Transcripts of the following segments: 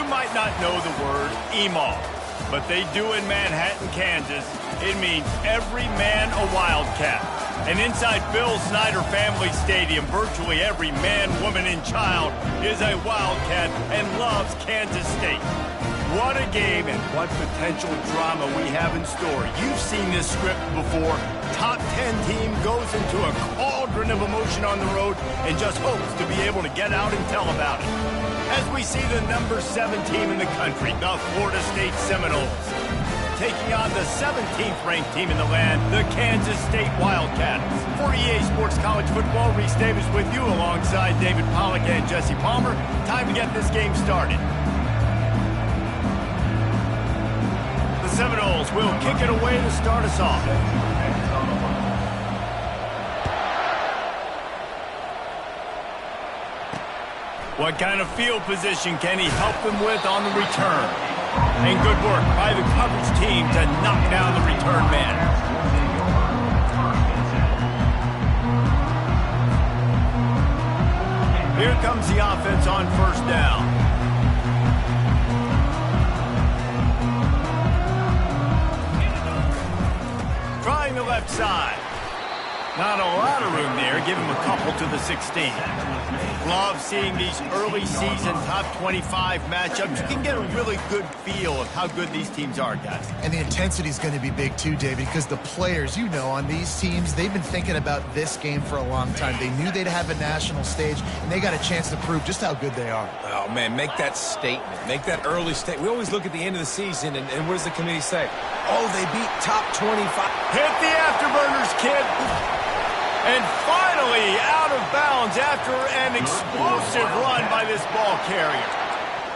You might not know the word EMAW, but they do in Manhattan, Kansas. It means every man a Wildcat. And inside Bill Snyder Family Stadium, virtually every man, woman, and child is a Wildcat and loves Kansas State. What a game and what potential drama we have in store. You've seen this script before. Top 10 team goes into a cauldron of emotion on the road and just hopes to be able to get out and tell about it. As we see the number 7 team in the country, the Florida State Seminoles, taking on the 17th ranked team in the land, the Kansas State Wildcats. For EA Sports College Football, Reese Davis with you alongside David Pollack and Jesse Palmer. Time to get this game started. The Seminoles will kick it away to start us off. What kind of field position can he help them with on the return? And good work by the coverage team to knock down the return man. Here comes the offense on first down. Trying the left side. Not a lot of room there. Give him a couple to the 16. Love seeing these early season top 25 matchups. You can get a really good feel of how good these teams are, guys. And the intensity is going to be big too, David, because the players, you know, on these teams, they've been thinking about this game for a long time. They knew they'd have a national stage, and they got a chance to prove just how good they are. Oh, man, make that statement. Make that early statement. We always look at the end of the season, and what does the committee say? Oh, they beat top 25. Hit the afterburners, kid. And finally out of bounds after an explosive run by this ball carrier.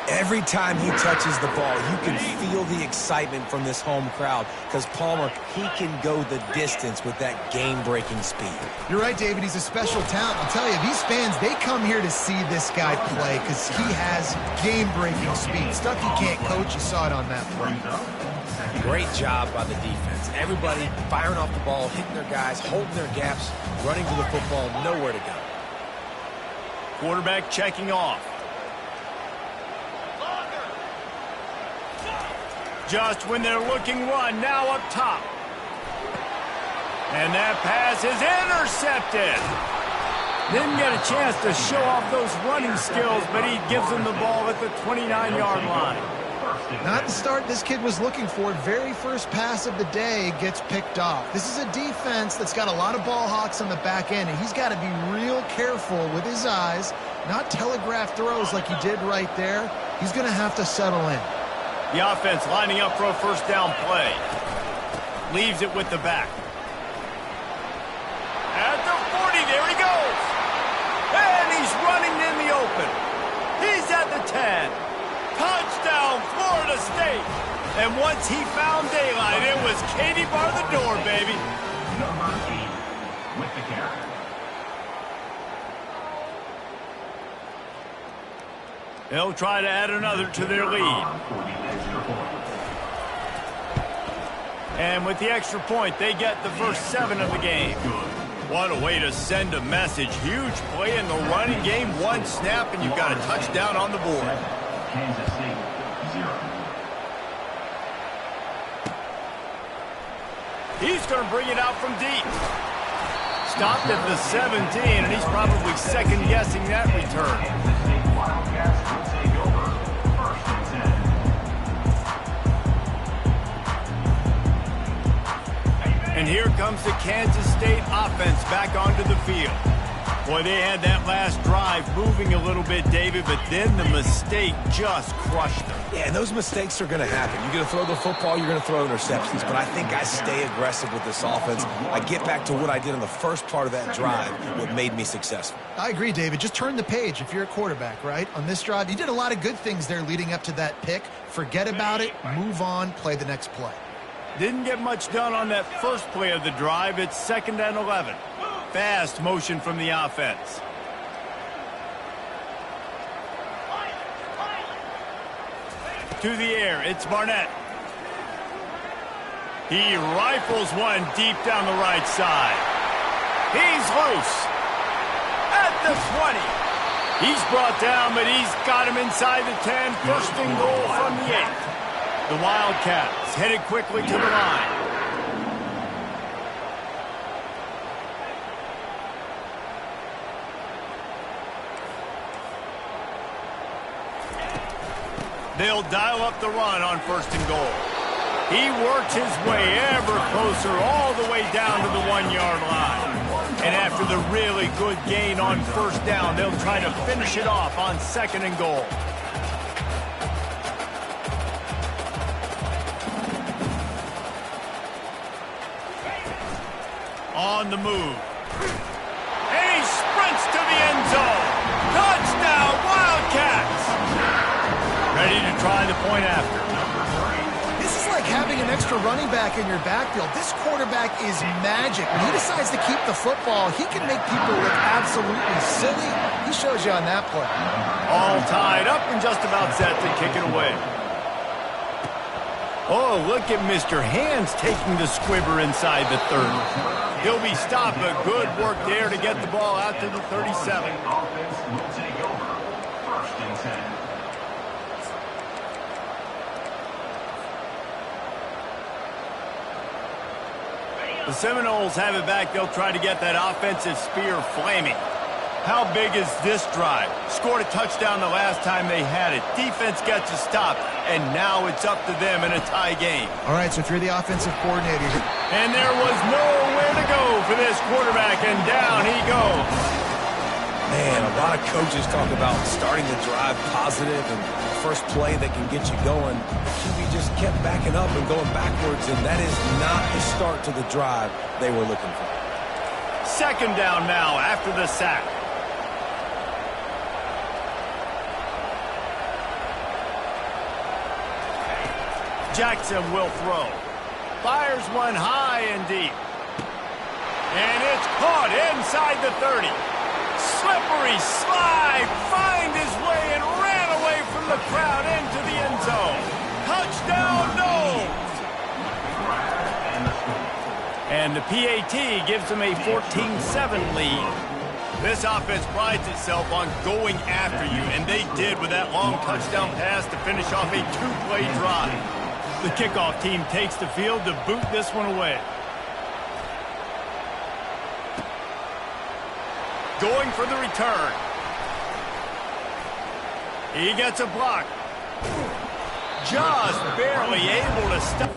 Every time he touches the ball, you can feel the excitement from this home crowd because Palmer, he can go the distance with that game-breaking speed. You're right, David. He's a special talent. I'll tell you, these fans, they come here to see this guy play because he has game-breaking speed. Stuff you can't coach. You saw it on that play. Great job by the defense. Everybody firing off the ball, hitting their guys, holding their gaps, running to the football, nowhere to go. Quarterback checking off. Just when they're looking run, now up top. And that pass is intercepted. Didn't get a chance to show off those running skills, but he gives them the ball at the 29-yard line. Not the start this kid was looking for. Very first pass of the day gets picked off. This is a defense that's got a lot of ball hawks on the back end, and he's got to be real careful with his eyes, not telegraph throws like he did right there. He's going to have to settle in. The offense lining up for a first down play. Leaves it with the back. At the 40, there he goes. And he's running in the open. He's at the 10. Touchdown, Florida State. And once he found daylight, it was Katie bar the door, baby. Number 8 with the carry. They'll try to add another to their lead. And with the extra point, they get the first 7 of the game. What a way to send a message. Huge play in the running game. One snap, and you've got a touchdown on the board. Kansas State 0. He's going to bring it out from deep. Stopped at the 17, and he's probably second-guessing that return. Kansas State Wildcats will take over first and 10. And here comes the Kansas State offense back onto the field. Boy, they had that last drive moving a little bit, David, but then the mistake just crushed them. Yeah, and those mistakes are going to happen. You're going to throw the football, you're going to throw interceptions, but I think I stay aggressive with this offense. I get back to what I did in the first part of that drive, what made me successful. I agree, David. Just turn the page if you're a quarterback, right? On this drive, you did a lot of good things there leading up to that pick. Forget about it, move on, play the next play. Didn't get much done on that first play of the drive. It's 2nd and 11. Fast motion from the offense. To the air, it's Barnett. He rifles one deep down the right side. He's loose. At the 20. He's brought down, but he's got him inside the 10. First and goal from the 8. The Wildcats headed quickly to the line. They'll dial up the run on first and goal. He works his way ever closer all the way down to the 1-yard line. And after the really good gain on first down, they'll try to finish it off on second and goal. On the move. And he sprints to the end zone. Touchdown, Wildcats! Ready to try the point after. This is like having an extra running back in your backfield. This quarterback is magic. When he decides to keep the football, he can make people look absolutely silly. He shows you on that play. All tied up and just about set to kick it away. Oh, look at Mr. Hands taking the squibber inside the 30. He'll be stopped, but good work there to get the ball out to the 37. Offense will take over. First and 10. The Seminoles have it back. They'll try to get that offensive spear flaming. How big is this drive? Scored a touchdown the last time they had it. Defense gets a stop, and now it's up to them in a tie game. All right, so if you're the offensive coordinator. And there was nowhere to go for this quarterback, and down he goes. Man, a lot of coaches talk about starting the drive positive and first play that can get you going. The QB just kept backing up and going backwards, and that is not the start to the drive they were looking for. Second down now after the sack. Jackson will throw. Fires one high and deep. And it's caught inside the 30. Slippery slide, find his way and ran away from the crowd into the end zone. Touchdown, Noles! And the PAT gives them a 14-7 lead. This offense prides itself on going after you, and they did with that long touchdown pass to finish off a two-play drive. The kickoff team takes the field to boot this one away. Going for the return. He gets a block. Just barely able to stop.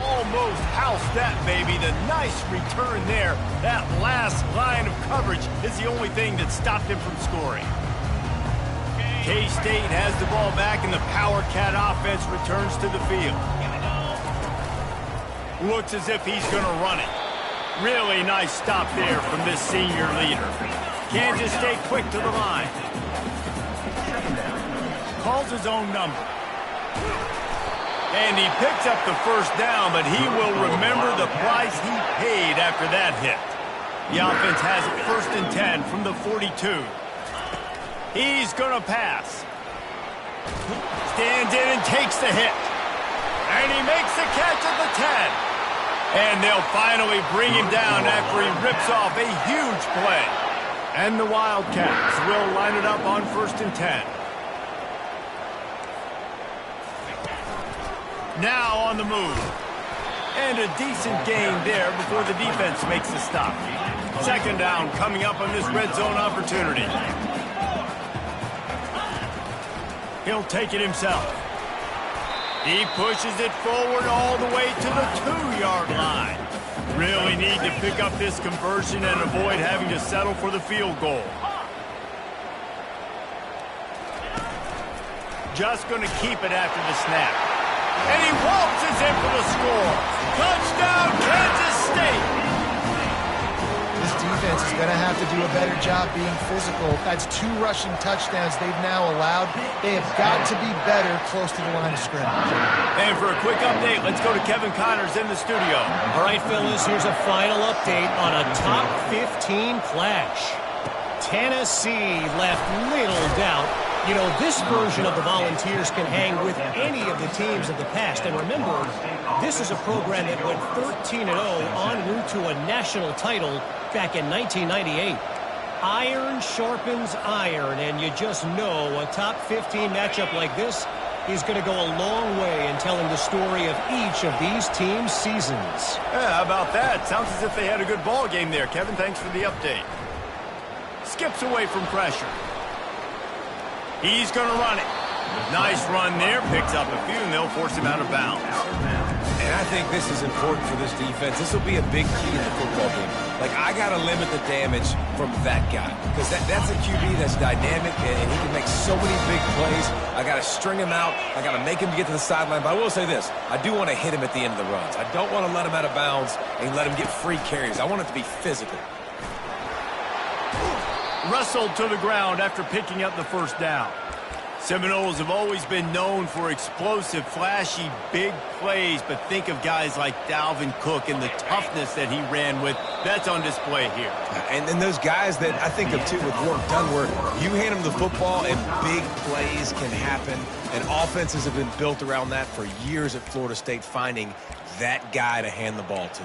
Almost housed that, baby. The nice return there. That last line of coverage is the only thing that stopped him from scoring. K-State has the ball back, and the Power Cat offense returns to the field. Looks as if he's going to run it. Really nice stop there from this senior leader. Kansas State quick to the line. Calls his own number. And he picks up the first down, but he will remember the price he paid after that hit. The offense has it first and 10 from the 42. He's going to pass. Stands in and takes the hit. And he makes the catch at the 10. And they'll finally bring him down after he rips off a huge play. And the Wildcats will line it up on first and 10. Now on the move. And a decent gain there before the defense makes the stop. Second down coming up on this red zone opportunity. He'll take it himself. He pushes it forward all the way to the 2-yard line. Really need to pick up this conversion and avoid having to settle for the field goal. Just going to keep it after the snap. And he waltzes in for the score. Touchdown, Kansas State! This defense defense is going to have to do a better job being physical. That's 2 rushing touchdowns they've now allowed. They have got to be better close to the line of scrimmage. And for a quick update, let's go to Kevin Connors in the studio. All right, fellas, here's a final update on a top 15 clash. Tennessee left little doubt. You know, this version of the Volunteers can hang with any of the teams of the past. And remember, this is a program that went 13-0 en route to a national title back in 1998. Iron sharpens iron, and you just know a top 15 matchup like this is going to go a long way in telling the story of each of these teams' seasons. Yeah, how about that? Sounds as if they had a good ball game there. Kevin, thanks for the update. Skips away from pressure. He's going to run it. Nice run there. Picks up a few, and they'll force him out of bounds. And I think this is important for this defense. This will be a big key in the football game. Like, I got to limit the damage from that guy. Because that's a QB that's dynamic, and he can make so many big plays. I got to string him out. I got to make him get to the sideline. But I will say this. I do want to hit him at the end of the runs. I don't want to let him out of bounds and let him get free carries. I want it to be physical. Wrestled to the ground after picking up the first down. Seminoles have always been known for explosive, flashy, big plays, but think of guys like Dalvin Cook and the toughness that he ran with. That's on display here. And then those guys that I think of, too, with Warrick Dunn, where you hand them the football and big plays can happen, and offenses have been built around that for years at Florida State, finding that guy to hand the ball to.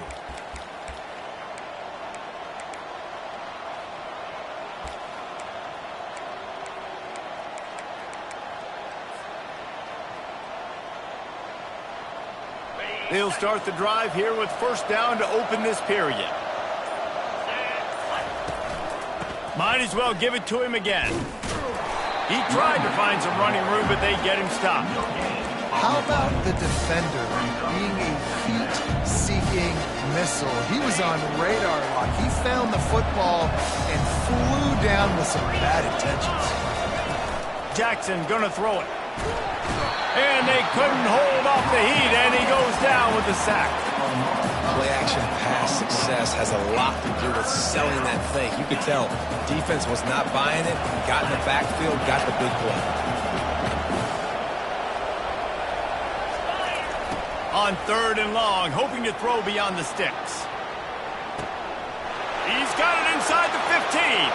They'll start the drive here with first down to open this period. Might as well give it to him again. He tried to find some running room, but they get him stopped. How about the defender being a heat-seeking missile? He was on radar lock. He found the football and flew down with some bad intentions. Jackson gonna throw it. And they couldn't hold off the heat, and he goes down with the sack. Play-action pass success has a lot to do with selling that fake. You could tell defense was not buying it, got in the backfield, got the big play. On 3rd and long, hoping to throw beyond the sticks. He's got it inside the 15,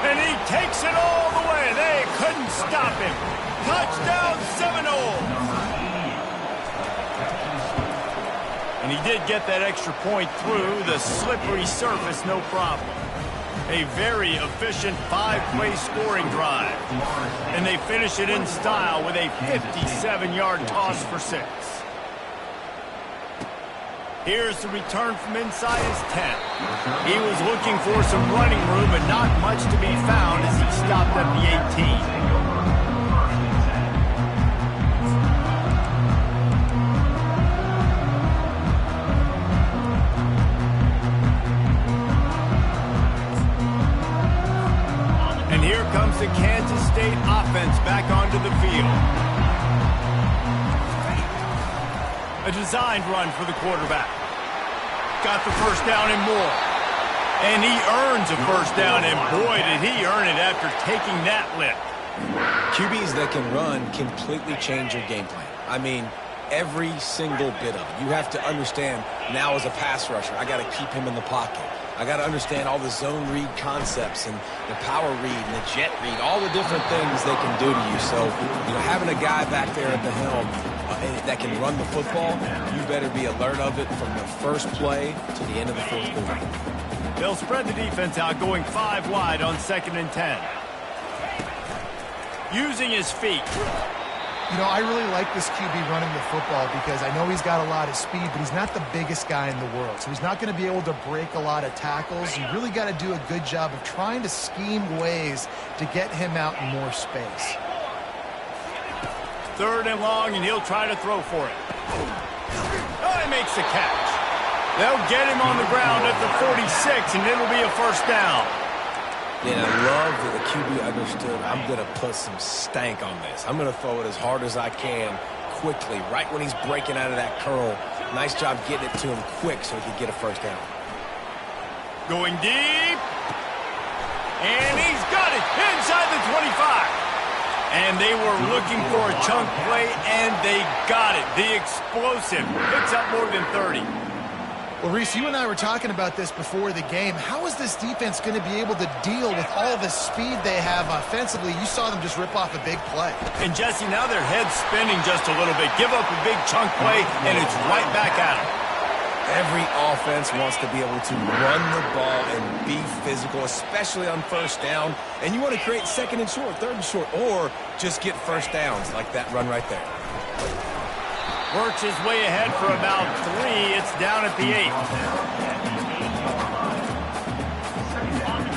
and he takes it all the way. They couldn't stop him. Touchdown, Seminoles! And he did get that extra point through the slippery surface, no problem. A very efficient 5-play scoring drive. And they finish it in style with a 57-yard toss for 6. Here's the return from inside his 10. He was looking for some running room, but not much to be found as he stopped at the 18. Comes the Kansas State offense back onto the field. A designed run for the quarterback. Got the first down and more. And he earns a first down, and boy, did he earn it after taking that lift. QBs that can run completely change your game plan. I mean, every single bit of it. You have to understand now as a pass rusher, I got to keep him in the pocket. I got to understand all the zone read concepts and the power read and the jet read, all the different things they can do to you. So, you know, having a guy back there at the helm that can run the football, you better be alert of it from the first play to the end of the 4th quarter. They'll spread the defense out, going 5 wide on 2nd and 10. Using his feet. You know, I really like this QB running the football because I know he's got a lot of speed, but he's not the biggest guy in the world. So he's not going to be able to break a lot of tackles. You really got to do a good job of trying to scheme ways to get him out in more space. 3rd and long, and he'll try to throw for it. Oh, he makes the catch. They'll get him on the ground at the 46, and it'll be a first down. And I love that the QB understood, I'm going to put some stank on this. I'm going to throw it as hard as I can quickly, right when he's breaking out of that curl. Nice job getting it to him quick so he could get a first down. Going deep. And he's got it inside the 25. And they were looking for a chunk play, and they got it. The explosive picks up more than 30. Well, Reese, you and I were talking about this before the game. How is this defense going to be able to deal with all the speed they have offensively? You saw them just rip off a big play. And, Jesse, now their head's spinning just a little bit. Give up a big chunk play, and it's right back at them. Every offense wants to be able to run the ball and be physical, especially on first down. And you want to create second and short, third and short, or just get first downs like that run right there. Works his way ahead for about 3. It's down at the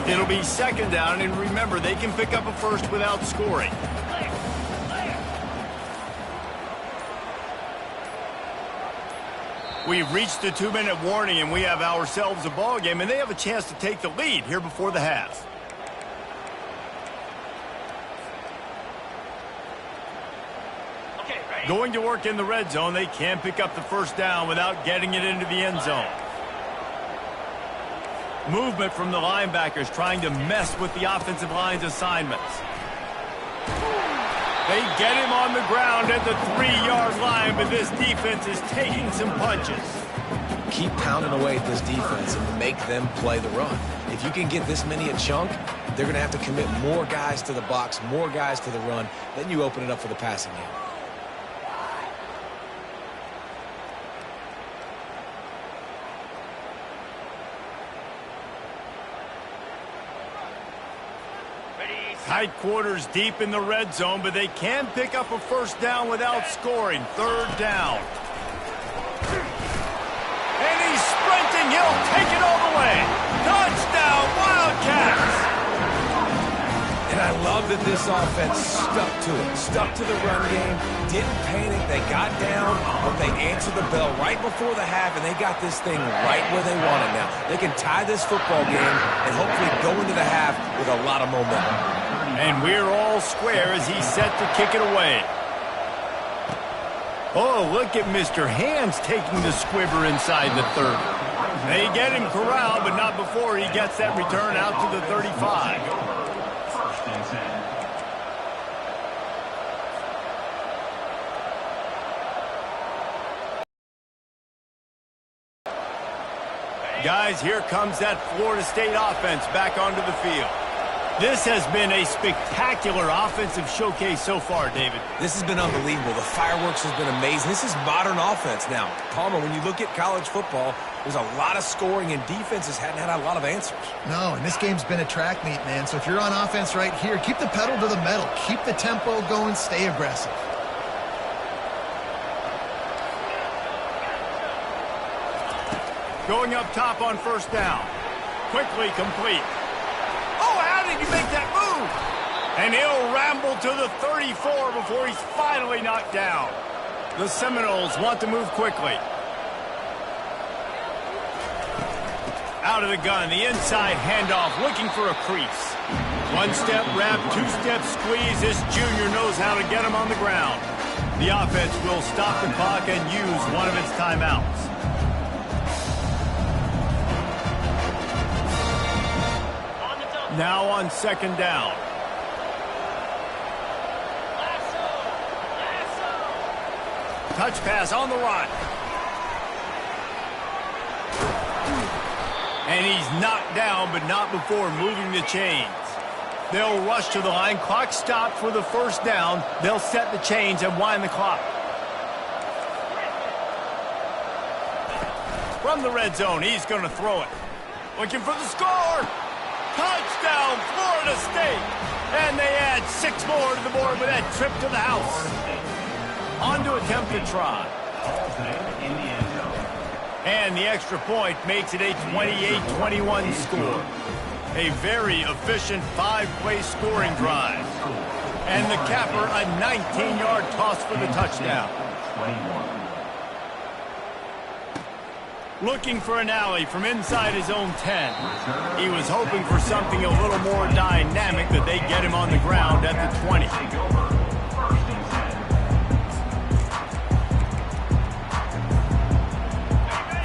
8. It'll be second down, and remember, they can pick up a first without scoring. We've reached the 2-minute warning, and we have ourselves a ball game, and they have a chance to take the lead here before the half. Going to work in the red zone, they can't pick up the first down without getting it into the end zone. Movement from the linebackers trying to mess with the offensive line's assignments. They get him on the ground at the 3-yard line, but this defense is taking some punches. Keep pounding away at this defense and make them play the run. If you can get this many a chunk, they're going to have to commit more guys to the box, more guys to the run. Then you open it up for the passing game. Tight quarters deep in the red zone, but they can pick up a first down without scoring. Third down. And he's sprinting. He'll take it all the way. Touchdown, Wildcats! And I love that this offense stuck to it. Stuck to the run game. Didn't panic. They got down, but they answered the bell right before the half, and they got this thing right where they want it now. They can tie this football game and hopefully go into the half with a lot of momentum. And we're all square as he's set to kick it away. Oh, look at Mr. Hands taking the squibber inside the 30. They get him corralled, but not before he gets that return out to the 35. First and 10. Guys, here comes that Florida State offense back onto the field. This has been a spectacular offensive showcase so far, David. This has been unbelievable. The fireworks has been amazing. This is modern offense now. Palmer, when you look at college football, there's a lot of scoring, and defenses hadn't had a lot of answers. No, and this game's been a track meet, man. So if you're on offense right here, keep the pedal to the metal. Keep the tempo going. Stay aggressive. Going up top on first down. Quickly complete. Oh, how did he make that move? And he'll ramble to the 34 before he's finally knocked down. The Seminoles want to move quickly. Out of the gun, the inside handoff, looking for a crease. One-step wrap, two-step squeeze. This junior knows how to get him on the ground. The offense will stop the clock and use one of its timeouts. Now on second down. Touch pass on the run. And he's knocked down, but not before moving the chains. They'll rush to the line. Clock stopped for the first down. They'll set the chains and wind the clock. From the red zone, he's going to throw it. Looking for the score. Touchdown, Florida State. And they add 6 more to the board with that trip to the house. On to attempt to try. And the extra point makes it a 28-21 score. A very efficient 5-play scoring drive. And the capper, a 19-yard toss for the touchdown. Looking for an alley from inside his own 10. He was hoping for something a little more dynamic, that they get him on the ground at the 20.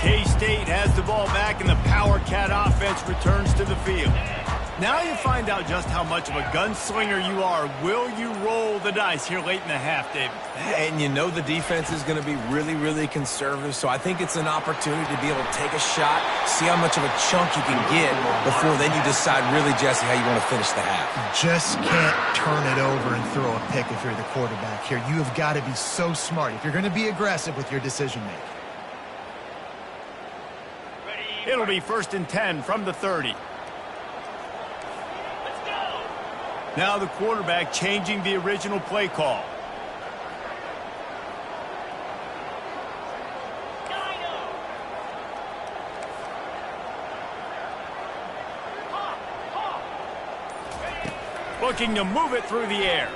K-State has the ball back, and the Power Cat offense returns to the field. Now you find out just how much of a gunslinger you are. Will you roll the dice here late in the half, David? And you know the defense is going to be really, really conservative, so I think it's an opportunity to be able to take a shot, see how much of a chunk you can get before then you decide really, Jesse, how you want to finish the half. Just can't turn it over and throw a pick if you're the quarterback here. You have got to be so smart if you're going to be aggressive with your decision-making. It'll be 1st and 10 from the 30. Now the quarterback changing the original play call. Looking to move it through the air.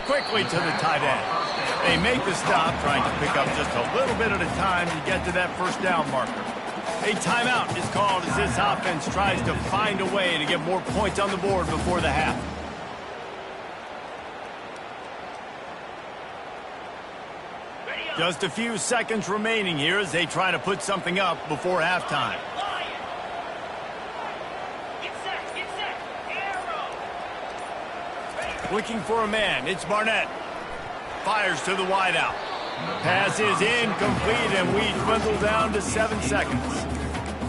Quickly to the tight end. They make the stop, trying to pick up just a little bit at a time to get to that first down marker. A timeout is called as this offense tries to find a way to get more points on the board before the half. Just a few seconds remaining here as they try to put something up before halftime. Looking for a man, it's Barnett. Fires to the wideout. Pass is incomplete, and we dwindle down to 7 seconds.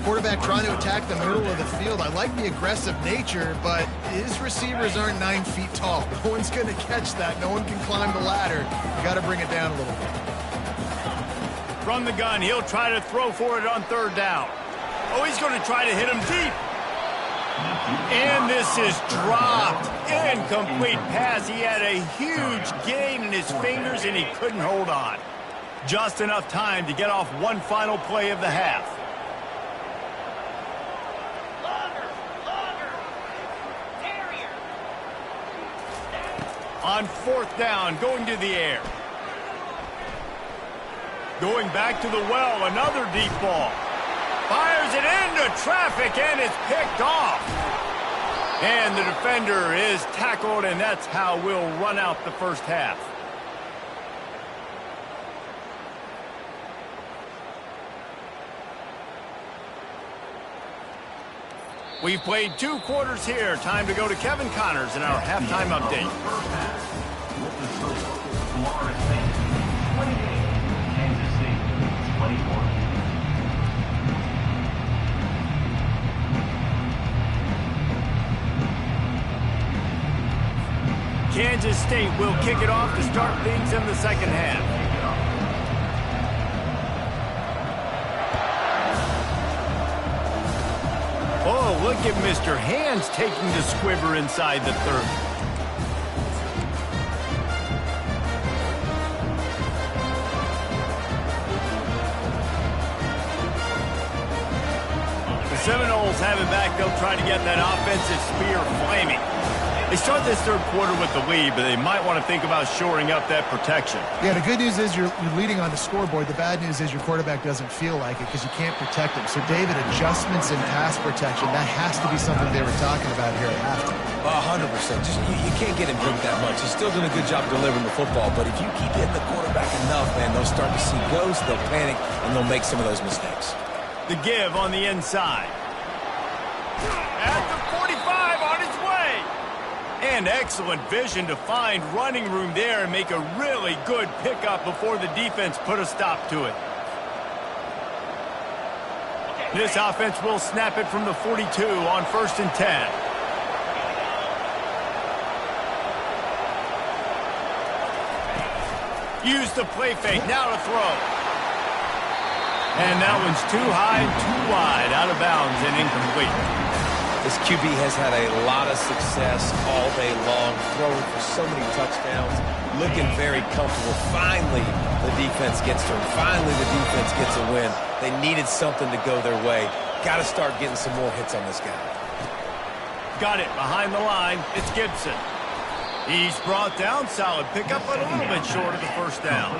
Quarterback trying to attack the middle of the field. I like the aggressive nature, but his receivers aren't 9 feet tall. No one's going to catch that. No one can climb the ladder. You got to bring it down a little bit. From the gun, he'll try to throw for it on 3rd down. Oh, he's going to try to hit him deep. And this is dropped. Incomplete pass. He had a huge gain in his fingers, and he couldn't hold on. Just enough time to get off one final play of the half. On 4th down, going to the air. Going back to the well, another deep ball. Fires it into traffic, and it's picked off. And the defender is tackled, and that's how we'll run out the first half. We've played 2 quarters here. Time to go to Kevin Connors in our halftime update. First half. With the total, Florida State 28, Kansas State 24. Kansas State will kick it off to start things in the second half. Oh, look at Mr. Hands taking the squibber inside the 30. The Seminoles have it back. They'll try to get that offensive spear flaming. They start this 3rd quarter with the lead, but they might want to think about shoring up that protection. Yeah, the good news is you're leading on the scoreboard. The bad news is your quarterback doesn't feel like it because you can't protect him. So, David, adjustments in pass protection, that has to be something they were talking about here at halftime. 100%. Just you can't get him hit that much. He's still doing a good job delivering the football, but if you keep hitting the quarterback enough, man, they'll start to see ghosts, they'll panic, and they'll make some of those mistakes. The give on the inside. At the 45 on his way. And excellent vision to find running room there and make a really good pickup before the defense put a stop to it. This offense will snap it from the 42 on 1st and 10. Use the play fake, now to throw. And that one's too high, too wide, out of bounds and incomplete. This QB has had a lot of success all day long, throwing for so many touchdowns, looking very comfortable. Finally, the defense gets to him. Finally, the defense gets a win. They needed something to go their way. Got to start getting some more hits on this guy. Got it behind the line. It's Gibson. He's brought down solid. Pick up a little bit short of the 1st down.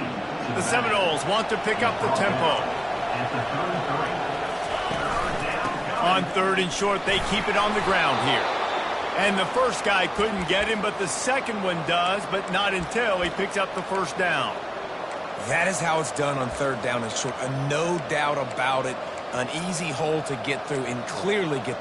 The Seminoles want to pick up the tempo. On 3rd and short, they keep it on the ground here. And the first guy couldn't get him, but the second one does, but not until he picks up the 1st down. That is how it's done on 3rd down and short. No doubt about it. An easy hole to get through and clearly get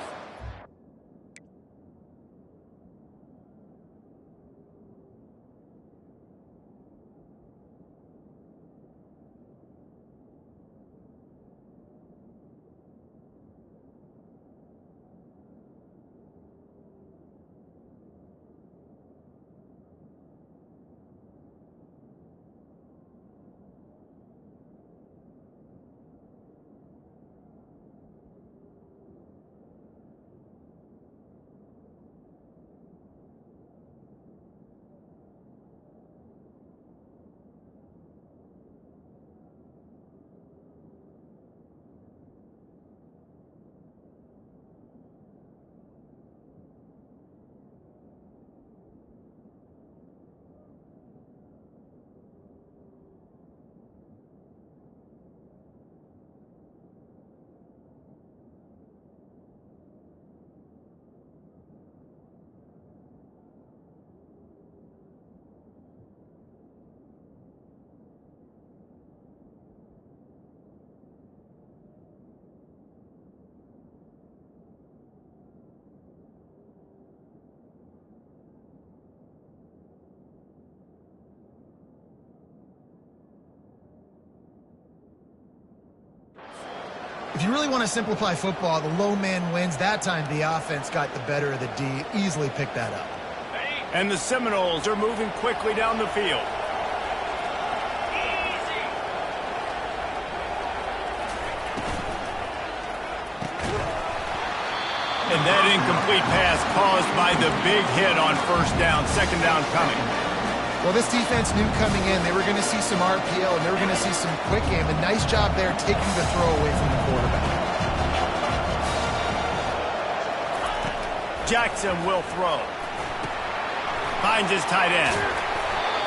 If you really want to simplify football, the low man wins. That time, the offense got the better of the D. Easily picked that up. And the Seminoles are moving quickly down the field. And that incomplete pass caused by the big hit on first down, second down coming. Well, this defense knew coming in they were going to see some RPO and they were going to see some quick game. A nice job there taking the throw away from the quarterback. Jackson will throw. Finds his tight end.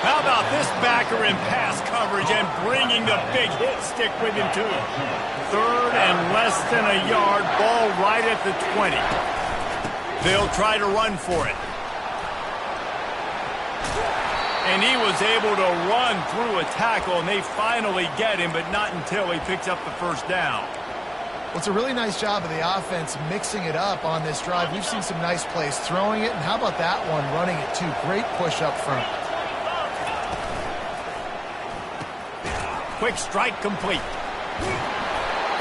How about this backer in pass coverage and bringing the big hit stick with him too. Third and less than a yard, ball right at the 20. They'll try to run for it. And he was able to run through a tackle, and they finally get him, but not until he picks up the first down. Well, it's a really nice job of the offense mixing it up on this drive. We've seen some nice plays throwing it, and how about that one running it too? Great push up front. Quick strike complete.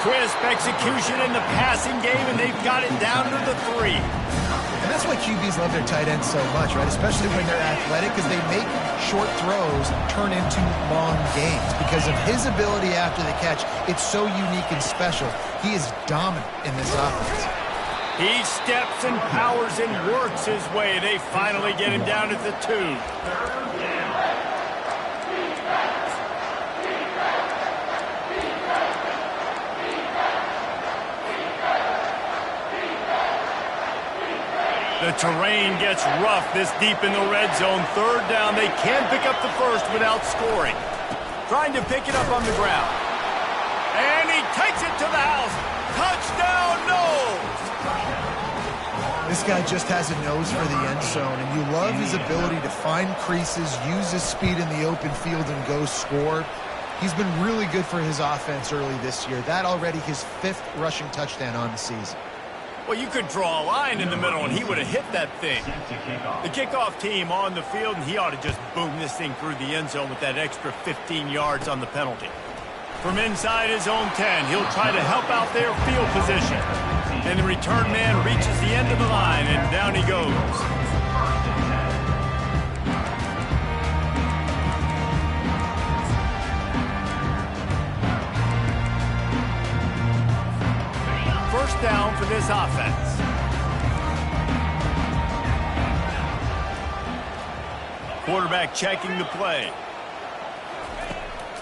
Crisp execution in the passing game, and they've got it down to the 3. And that's why QBs love their tight ends so much, right? Especially when they're athletic, because they make short throws turn into long gains. Because of his ability after the catch, it's so unique and special. He is dominant in this offense. He steps and powers and works his way. They finally get him down at the 2. The terrain gets rough this deep in the red zone. Third down. They can pick up the first without scoring. Trying to pick it up on the ground. And he takes it to the house. Touchdown, Noles! This guy just has a nose for the end zone, and you love his ability to find creases, use his speed in the open field, and go score. He's been really good for his offense early this year. That already his 5th rushing touchdown on the season. Well, you could draw a line in the middle, and he would have hit that thing. The kickoff team on the field, and he ought to just boom this thing through the end zone with that extra 15 yards on the penalty. From inside his own 10, he'll try to help out their field position. And the return man reaches the end of the line, and down he goes. First down for this offense. Quarterback checking the play.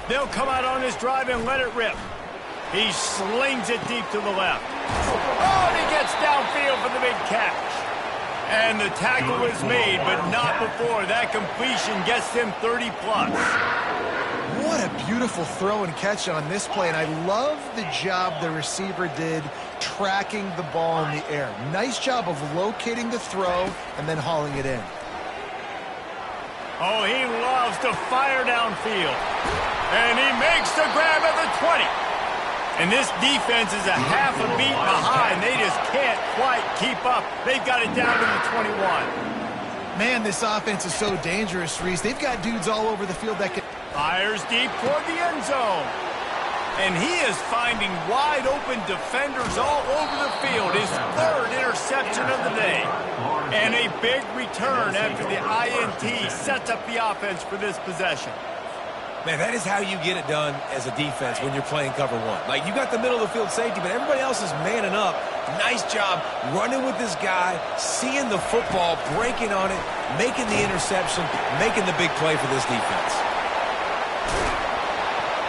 They'll come out on this drive and let it rip. He slings it deep to the left. Oh, and he gets downfield for the big catch. And the tackle is made, but not before. That completion gets him 30+. What a beautiful throw and catch on this play, and I love the job the receiver did tracking the ball in the air. Nice job of locating the throw and then hauling it in. Oh, he loves to fire downfield. And he makes the grab at the 20. And this defense is a half a beat behind. They just can't quite keep up. They've got it down to the 21. Man, this offense is so dangerous, Reese. They've got dudes all over the field that can... Fires deep toward the end zone. And he is finding wide open defenders all over the field. His 3rd interception of the day. And a big return after the INT sets up the offense for this possession. Man, that is how you get it done as a defense when you're playing cover 1. Like, you got the middle of the field safety, but everybody else is manning up. Nice job running with this guy, seeing the football, breaking on it, making the interception, making the big play for this defense.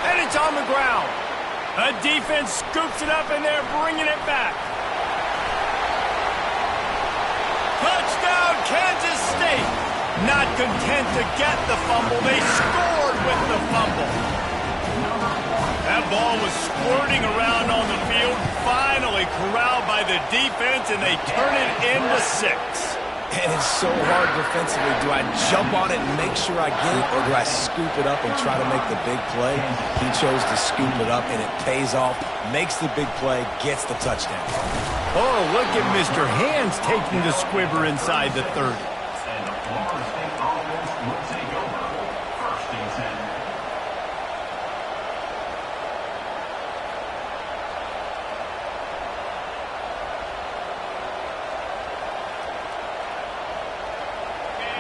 And it's on the ground. A defense scoops it up, and they're bringing it back. Touchdown, Kansas State. Not content to get the fumble, they scored with the fumble. That ball was squirting around on the field, finally corralled by the defense, and they turn it into 6. And it's so hard defensively. Do I jump on it and make sure I get it, or do I scoop it up and try to make the big play? He chose to scoop it up, and it pays off, makes the big play, gets the touchdown. Oh, look at Mr. Hands taking the squibber inside the 30. And the Florida State offense will take over. 1st and 10.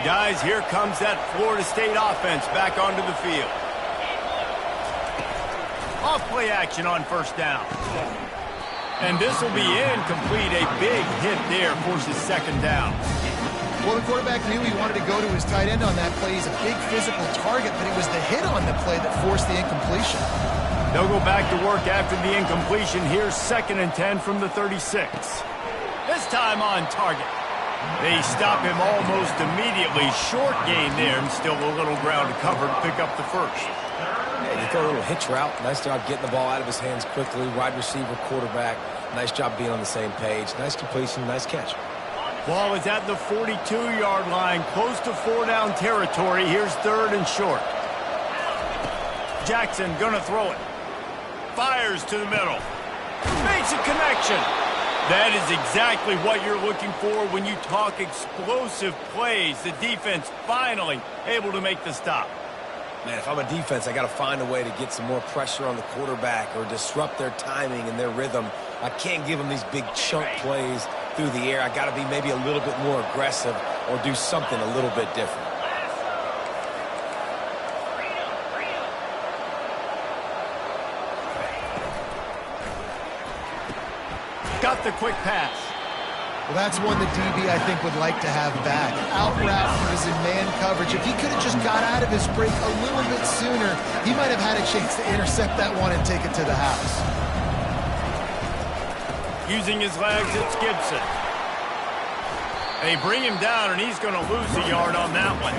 Guys, here comes that Florida State offense back onto the field. Off-play action on first down. And this will be incomplete. A big hit there forces second down. Well, the quarterback knew he wanted to go to his tight end on that play. He's a big physical target, but it was the hit on the play that forced the incompletion. They'll go back to work after the incompletion. Here's 2nd and 10 from the 36. This time on target. They stop him almost immediately. Short gain there, and still a little ground to cover to pick up the first. Yeah, you throw a little hitch route. Nice job getting the ball out of his hands quickly. Wide receiver, quarterback. Nice job being on the same page. Nice completion, nice catch. Ball is at the 42-yard line, close to 4-down territory. Here's 3rd and short. Jackson gonna throw it. Fires to the middle. Makes a connection. That is exactly what you're looking for when you talk explosive plays. The defense finally able to make the stop. Man, if I'm a defense, I got to find a way to get some more pressure on the quarterback or disrupt their timing and their rhythm. I can't give them these big chunk plays through the air. I got to be maybe a little bit more aggressive or do something a little bit different. Got the quick pass. Well, that's one the DB, I think, would like to have back. Out route, he was in man coverage. If he could have just got out of his break a little bit sooner, he might have had a chance to intercept that one and take it to the house. Using his legs, it's Gibson. They bring him down, and he's going to lose a yard on that one.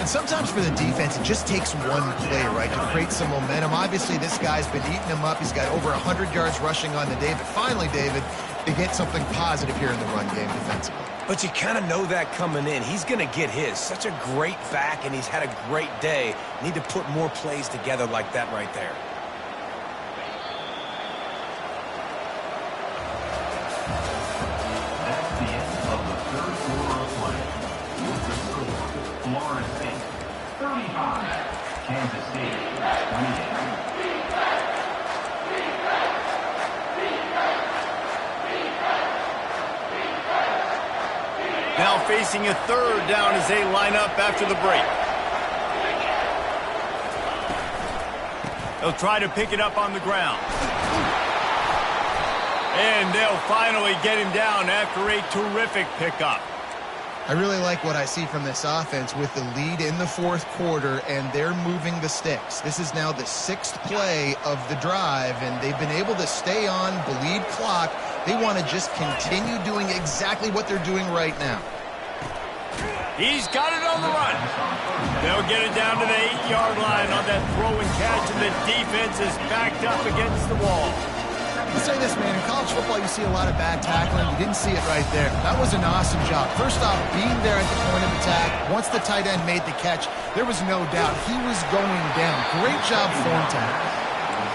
And sometimes for the defense, it just takes one play, right, to create some momentum. Obviously, this guy's been eating him up. He's got over 100 yards rushing on the day. But finally, David, they get something positive here in the run game defensively. But you kind of know that coming in. He's going to get his. Such a great back, and he's had a great day. Need to put more plays together like that right there. That's the end of the 3rd quarter of play. With the score, Florida State 35, Kansas State 28. Now facing a 3rd down as they line up after the break. They'll try to pick it up on the ground. And they'll finally get him down after a terrific pickup. I really like what I see from this offense with the lead in the 4th quarter, and they're moving the sticks. This is now the 6th play of the drive, and they've been able to stay on, bleed clock. They want to just continue doing exactly what they're doing right now. He's got it on the run. They'll get it down to the 8-yard line on that throw and catch, and the defense is backed up against the wall. I'll say this, man, in college football you see a lot of bad tackling. You didn't see it right there. That was an awesome job. First off, being there at the point of attack. Once the tight end made the catch, there was no doubt he was going down. Great job form tackle.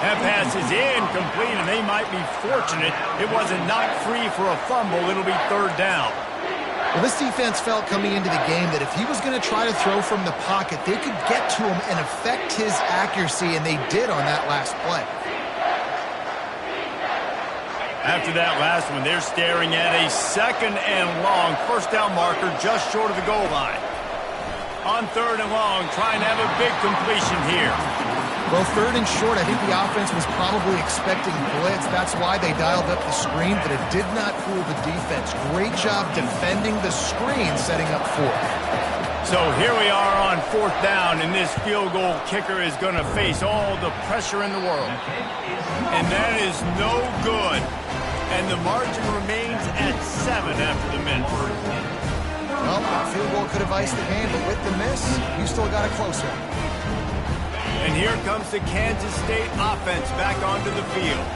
That pass is incomplete, and they might be fortunate it wasn't knocked free for a fumble. It'll be 3rd down. Well, this defense felt coming into the game that if he was going to try to throw from the pocket, they could get to him and affect his accuracy, and they did on that last play. After that last one, they're staring at a 2nd and long. First down marker just short of the goal line. On 3rd and long, trying to have a big completion here. Well, 3rd and short, I think the offense was probably expecting blitz. That's why they dialed up the screen, but it did not fool the defense. Great job defending the screen, setting up 4th. So here we are on 4th down, and this field goal kicker is going to face all the pressure in the world. And that is no good. And the margin remains at 7 after the minute. Well, that field goal could have iced the game, but with the miss, you still got a close one. And here comes the Kansas State offense back onto the field.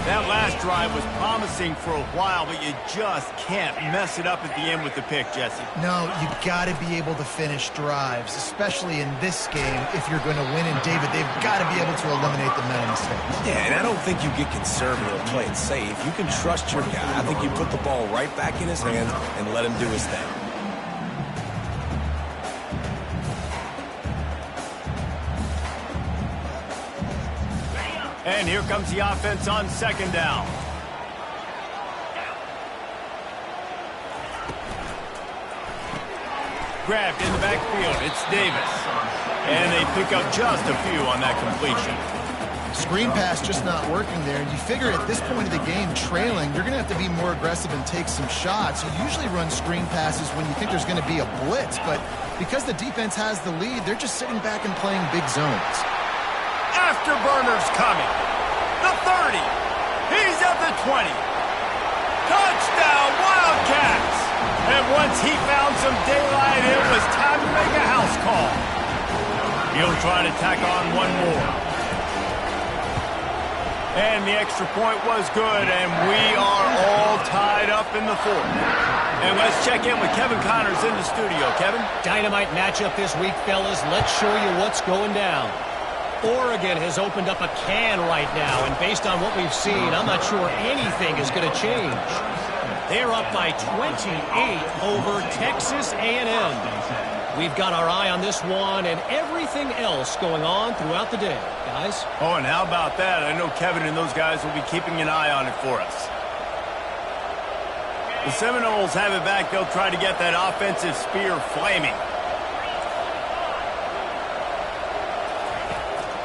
That last drive was promising for a while, but you just can't mess it up at the end with the pick, Jesse. No, you got to be able to finish drives, especially in this game. If you're going to win, and David, they've got to be able to eliminate the mental mistakes. Yeah, and I don't think you get conservative and play it safe. You can trust your guy. I think you put the ball right back in his hands and let him do his thing. And here comes the offense on 2nd down. grabbed in the backfield. It's Davis. And they pick up just a few on that completion. Screen pass just not working there. You figure at this point of the game, trailing, you're going to have to be more aggressive and take some shots. You usually run screen passes when you think there's going to be a blitz, but because the defense has the lead, they're just sitting back and playing big zones. Afterburner's coming. The 30. He's at the 20. Touchdown, Wildcats! And once he found some daylight, it was time to make a house call. He'll try to tack on one more. And the extra point was good, and we are all tied up in the fourth. And let's check in with Kevin Connors in the studio. Kevin? Dynamite matchup this week, fellas. Let's show you what's going down. Oregon has opened up a can right now, and based on what we've seen, I'm not sure anything is going to change. They're up by 28 over Texas A&M. We've got our eye on this one and everything else going on throughout the day, guys. Oh, and how about that? I know Kevin and those guys will be keeping an eye on it for us. The Seminoles have it back. They'll try to get that offensive spear flaming.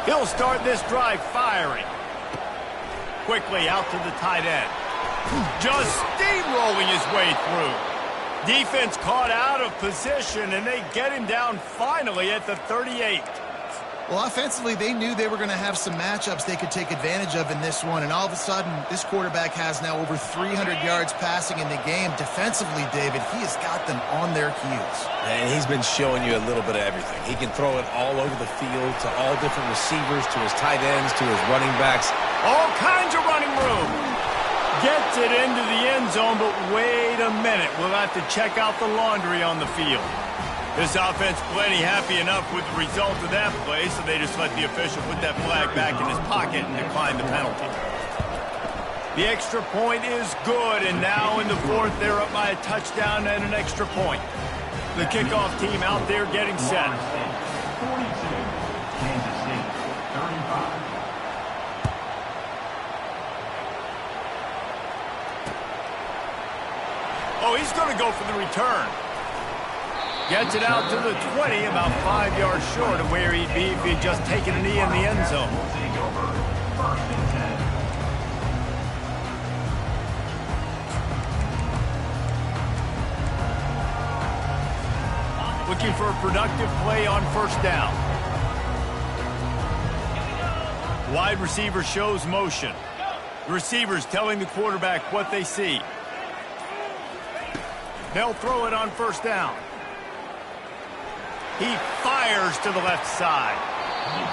He'll start this drive firing. Quickly out to the tight end. Just steamrolling his way through. Defense caught out of position, and they get him down finally at the 38. Well, offensively, they knew they were going to have some matchups they could take advantage of in this one, and all of a sudden, this quarterback has now over 300 yards passing in the game. Defensively, David, he has got them on their heels. And he's been showing you a little bit of everything. He can throw it all over the field to all different receivers, to his tight ends, to his running backs. All kinds of running room. Gets it into the end zone, but wait a minute. We'll have to check out the laundry on the field. This offense plenty happy enough with the result of that play, so they just let the official put that flag back in his pocket and decline the penalty. The extra point is good, and now in the fourth, they're up by a touchdown and an extra point. The kickoff team out there getting set. 42, Kansas State, 35. Oh, he's going to go for the return. Gets it out to the 20, about 5 yards short of where he'd be if he'd just taken a knee in the end zone. Looking for a productive play on first down. Wide receiver shows motion. The receiver's telling the quarterback what they see. They'll throw it on first down. He fires to the left side.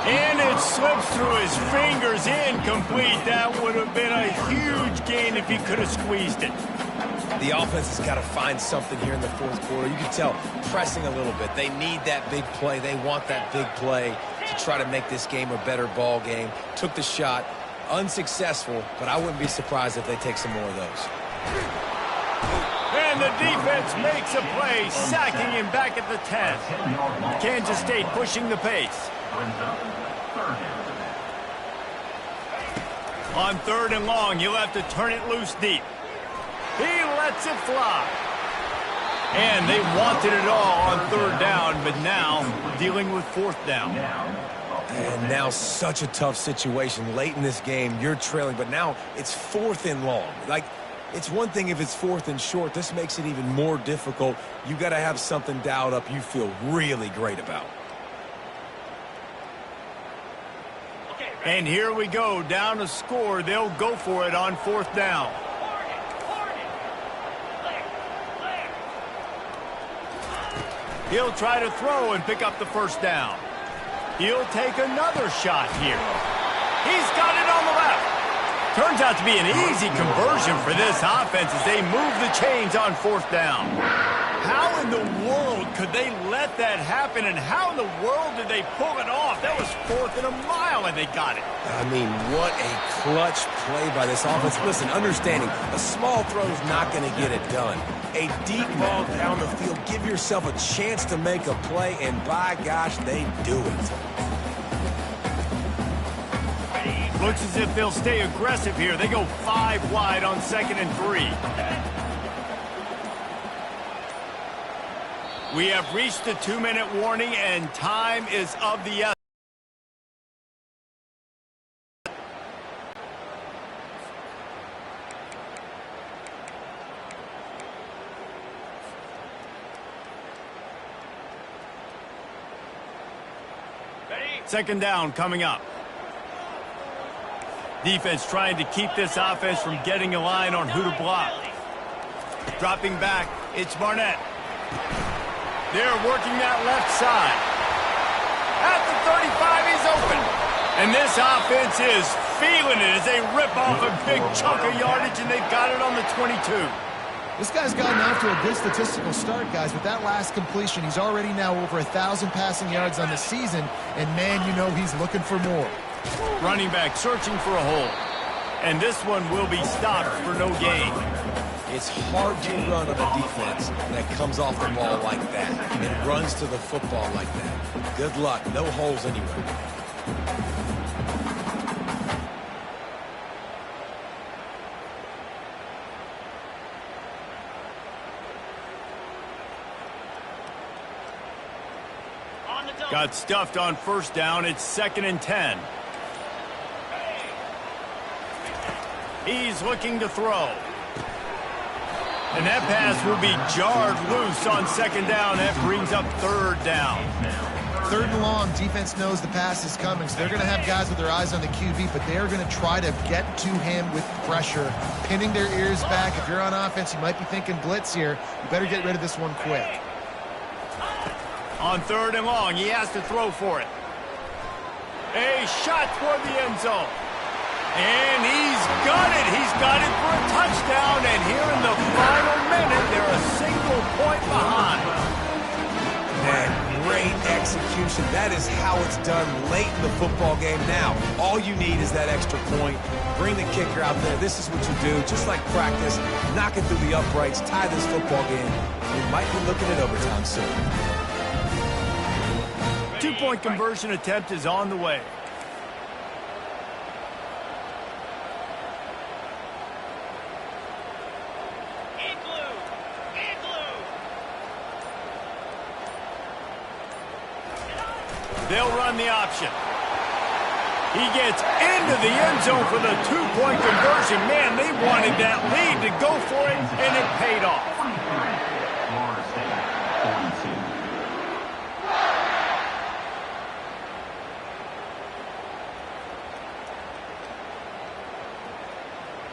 And it slips through his fingers, incomplete. That would have been a huge gain if he could have squeezed it. The offense has got to find something here in the fourth quarter. You can tell pressing a little bit. They need that big play. They want that big play to try to make this game a better ball game. Took the shot. Unsuccessful, but I wouldn't be surprised if they take some more of those. And the defense makes a play, sacking him back at the 10. Kansas State pushing the pace. On third and long, you'll have to turn it loose deep. He lets it fly. And they wanted it all on third down, but now dealing with fourth down. And now such a tough situation. Late in this game, you're trailing, but now it's fourth and long. Like, it's one thing if it's fourth and short. This makes it even more difficult. You got to have something dialed up you feel really great about. And here we go, down a score. They'll go for it on fourth down. He'll try to throw and pick up the first down. He'll take another shot here. He's got it on the left. Turns out to be an easy conversion for this offense as they move the chains on fourth down. How in the world could they let that happen, and how in the world did they pull it off? That was fourth and a mile, and they got it. I mean, what a clutch play by this offense. Listen, understanding, a small throw is not going to get it done. A deep ball down the field, give yourself a chance to make a play, and by gosh, they do it. Looks as if they'll stay aggressive here. They go 5 wide on 2nd and 3. We have reached the 2-minute warning, and time is of the essence. Second down coming up. Defense trying to keep this offense from getting a line on who to block. Dropping back, it's Barnett. They're working that left side. At the 35, he's open. And this offense is feeling it as they rip off a big chunk of yardage, and they've got it on the 22. This guy's gotten off to a good statistical start, guys. With that last completion, he's already now over 1,000 passing yards on the season, and man, you know he's looking for more. Running back searching for a hole. And this one will be stopped for no gain. It's hard to run on a defense that comes off the ball like that and runs to the football like that. Good luck. No holes anywhere. Got stuffed on first down. It's 2nd and 10. He's looking to throw. And that pass will be jarred loose on 2nd down. That brings up 3rd down. 3rd and long, defense knows the pass is coming, so they're going to have guys with their eyes on the QB, but they're going to try to get to him with pressure, pinning their ears back. If you're on offense, you might be thinking blitz here. You better get rid of this one quick. On 3rd and long, he has to throw for it. A shot toward the end zone. And he's got it. He's got it for a touchdown. And here in the final minute, they're a single point behind. Man, great execution. That is how it's done late in the football game. Now, all you need is that extra point. Bring the kicker out there. This is what you do. Just like practice, knock it through the uprights, tie this football game. We might be looking at overtime soon. 2-point conversion attempt is on the way. They'll run the option. He gets into the end zone for the 2-point conversion. Man, they wanted that lead to go for it, and it paid off.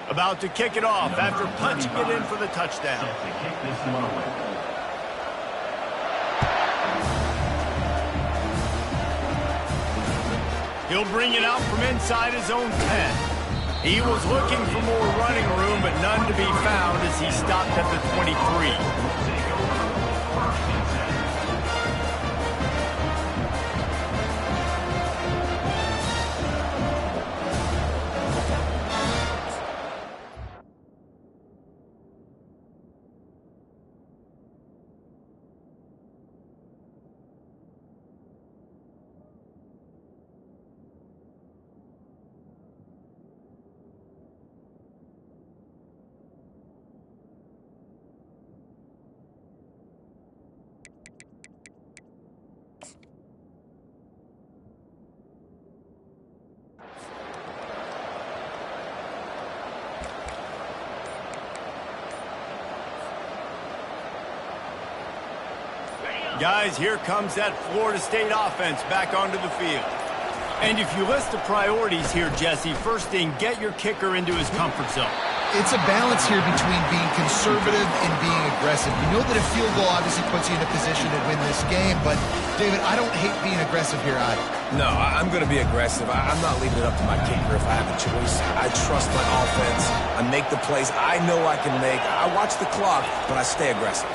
About to kick it off after punching it in for the touchdown. He'll bring it out from inside his own 10. He was looking for more running room, but none to be found as he stopped at the 23. Guys, here comes that Florida State offense back onto the field. And if you list the priorities here, Jesse, first thing, get your kicker into his comfort zone. It's a balance here between being conservative and being aggressive. You know that a field goal obviously puts you in a position to win this game, but, David, I don't hate being aggressive here either. No, I'm going to be aggressive. I'm not leaving it up to my kicker if I have a choice. I trust my offense. I make the plays I know I can make. I watch the clock, but I stay aggressive.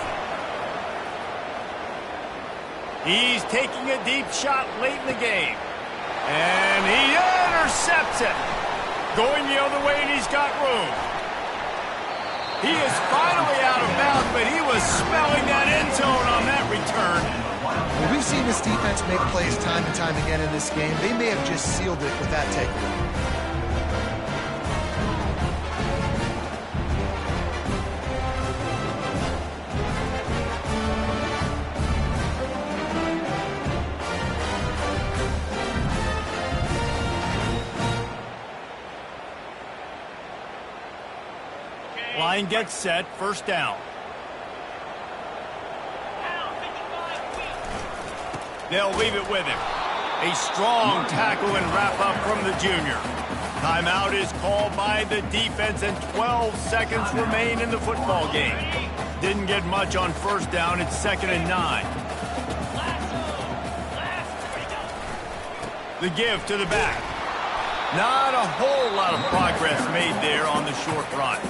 He's taking a deep shot late in the game. And he intercepts it. Going the other way, and he's got room. He is finally out of bounds, but he was smelling that end zone on that return. Well, we've seen this defense make plays time and time again in this game. They may have just sealed it with that takeaway. Line gets set, first down. They'll leave it with him. A strong tackle and wrap-up from the junior. Timeout is called by the defense, and 12 seconds remain in the football game. Didn't get much on first down. It's 2nd and 9. The give to the back. Not a whole lot of progress made there on the short run.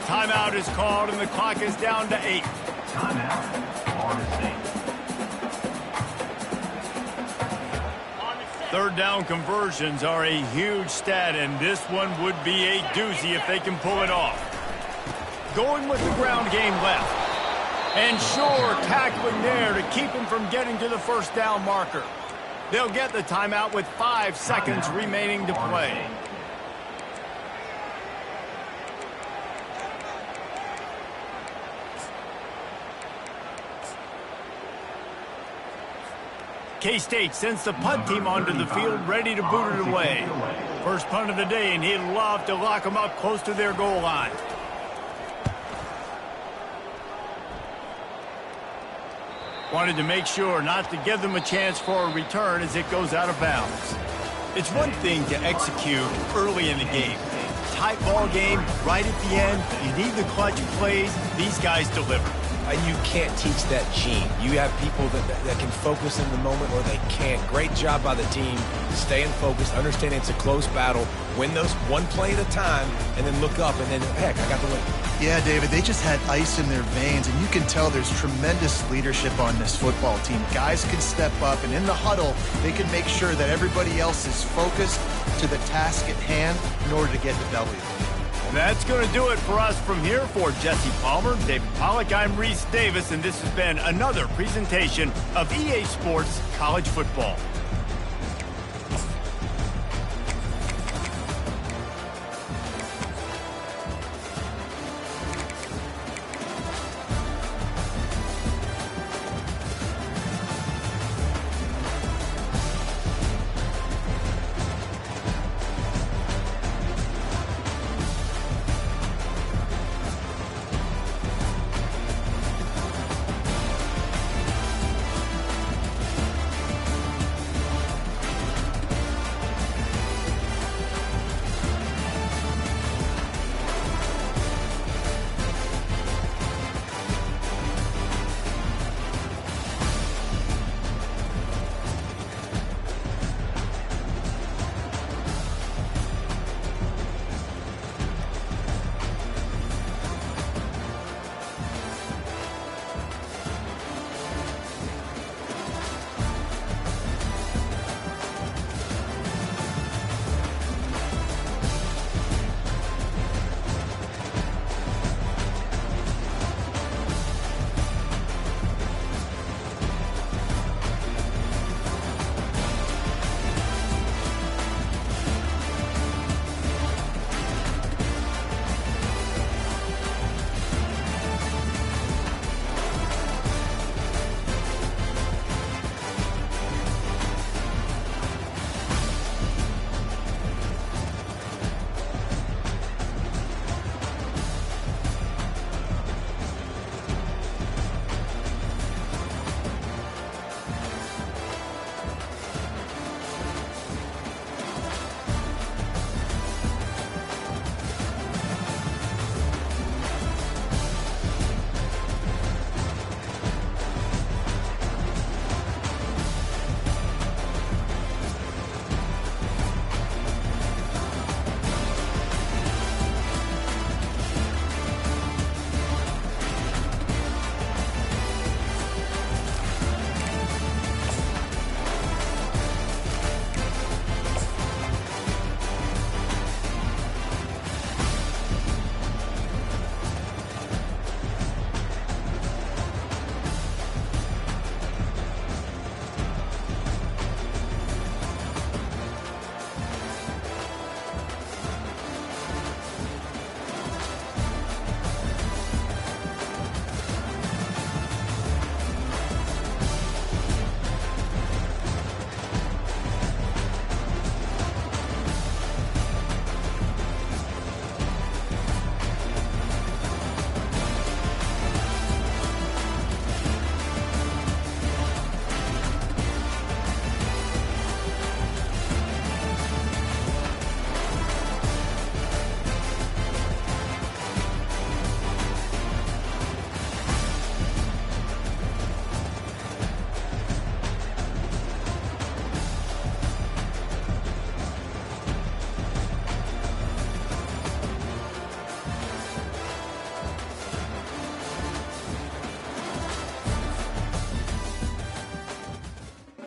Timeout is called, and the clock is down to 8. Timeout, Florida State. Third down conversions are a huge stat, and this one would be a doozy if they can pull it off. Going with the ground game left. And sure, tackling there to keep him from getting to the first down marker. They'll get the timeout with 5 seconds remaining to play. K-State sends the punt team onto the field, ready to boot it away. First punt of the day, and he'd love to lock them up close to their goal line. Wanted to make sure not to give them a chance for a return as it goes out of bounds. It's one thing to execute early in the game. Tight ball game, right at the end, you need the clutch plays. These guys deliver. And you can't teach that gene. You have people that can focus in the moment or they can't. Great job by the team, staying focused, understanding it's a close battle, win those one play at a time, and then look up, and then, heck, I got the win. Yeah, David, they just had ice in their veins, and you can tell there's tremendous leadership on this football team. Guys can step up, and in the huddle, they can make sure that everybody else is focused to the task at hand in order to get the W. That's going to do it for us from here. For Jesse Palmer, David Pollack, I'm Reese Davis, and this has been another presentation of EA Sports College Football.